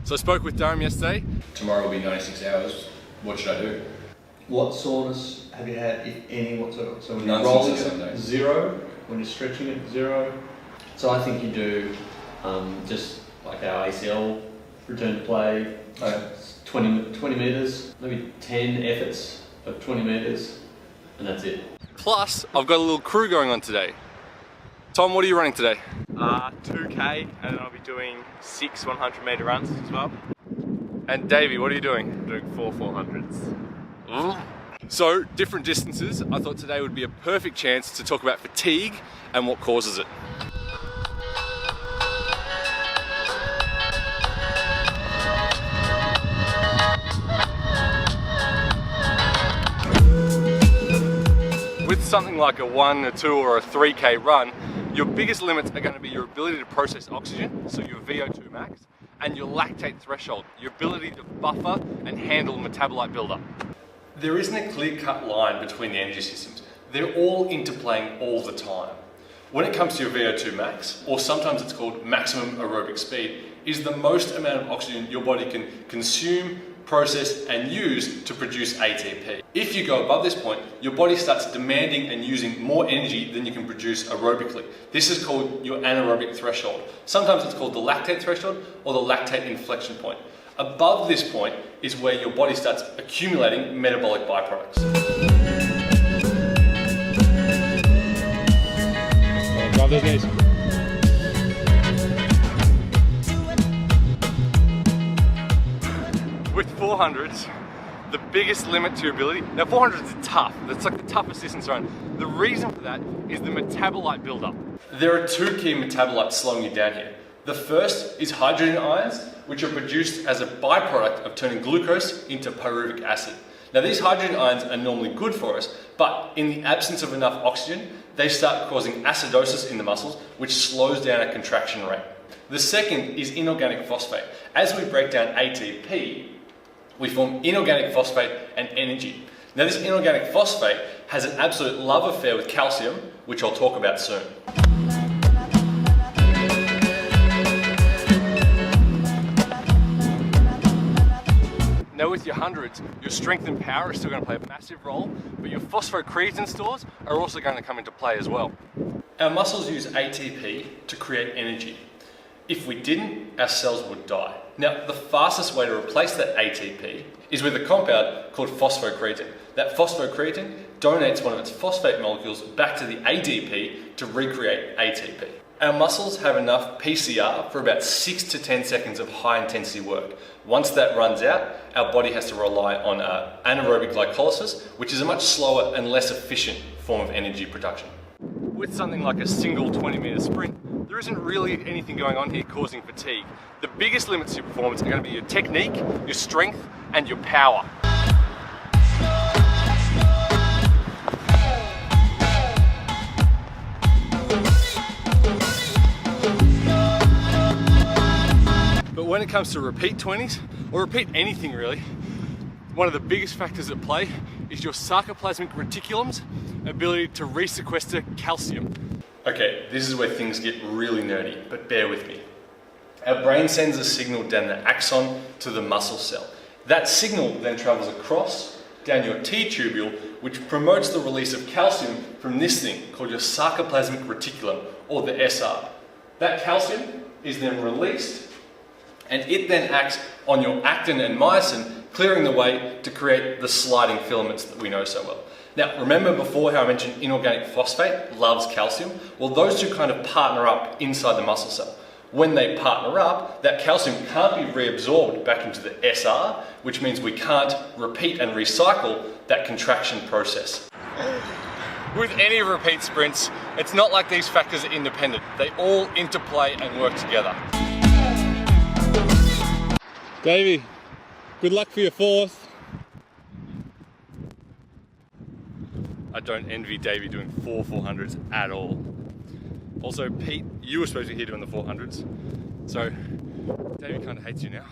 So I spoke with Durham yesterday. Tomorrow will be 96 hours. What should I do? What soreness have you had, if any, whatsoever? So when None you're rolling since Sunday. it, 0. When you're stretching it, 0. So I think you do just like our ACL return to play, 20 metres, maybe 10 efforts of 20 metres, and that's it. Plus, I've got a little crew going on today. Tom, what are you running today? 2K, and then I'll be doing 6 100-metre runs as well. And Davey, what are you doing? I'm doing 4 400s. So, different distances. I thought today would be a perfect chance to talk about fatigue and what causes it. With something like a 1, a 2 or a 3K run, your biggest limits are going to be your ability to process oxygen, so your VO2 max, and your lactate threshold, your ability to buffer and handle metabolite buildup. There isn't a clear-cut line between the energy systems. They're all interplaying all the time. When it comes to your VO2 max, or sometimes it's called maximum aerobic speed, is the most amount of oxygen your body can consume, process and use to produce ATP. If you go above this point, your body starts demanding and using more energy than you can produce aerobically. This is called your anaerobic threshold. Sometimes it's called the lactate threshold or the lactate inflection point. Above this point is where your body starts accumulating metabolic byproducts. Grab those knees. With 400s, the biggest limit to your ability, now 400s is tough, that's like the toughest distance run. The reason for that is the metabolite buildup. There are two key metabolites slowing you down here. The first is hydrogen ions, which are produced as a byproduct of turning glucose into pyruvic acid. Now these hydrogen ions are normally good for us, but in the absence of enough oxygen, they start causing acidosis in the muscles, which slows down our contraction rate. The second is inorganic phosphate. As we break down ATP, we form inorganic phosphate and energy. Now this inorganic phosphate has an absolute love affair with calcium, which I'll talk about soon. Now with your hundreds, your strength and power is still going to play a massive role, but your phosphocreatine stores are also going to come into play as well. Our muscles use ATP to create energy. If we didn't, our cells would die. Now, the fastest way to replace that ATP is with a compound called phosphocreatine. That phosphocreatine donates one of its phosphate molecules back to the ADP to recreate ATP. Our muscles have enough PCR for about 6 to 10 seconds of high intensity work. Once that runs out, our body has to rely on anaerobic glycolysis, which is a much slower and less efficient form of energy production. With something like a single 20-meter sprint, there isn't really anything going on here causing fatigue. The biggest limits to your performance are going to be your technique, your strength, and your power. But when it comes to repeat 20s, or repeat anything really, one of the biggest factors at play is your sarcoplasmic reticulum's ability to resequester calcium. Okay, this is where things get really nerdy, but bear with me. Our brain sends a signal down the axon to the muscle cell. That signal then travels across down your T-tubule, which promotes the release of calcium from this thing called your sarcoplasmic reticulum, or the SR. That calcium is then released, and it then acts on your actin and myosin, clearing the way to create the sliding filaments that we know so well. Now, remember before how I mentioned inorganic phosphate loves calcium? Well, those two kind of partner up inside the muscle cell. When they partner up, that calcium can't be reabsorbed back into the SR, which means we can't repeat and recycle that contraction process. With any repeat sprints, it's not like these factors are independent. They all interplay and work together. Davey, good luck for your 4th. I don't envy Davey doing 4 400s at all. Also, Pete, you were supposed to be here doing the 400s, so Davey kind of hates you now.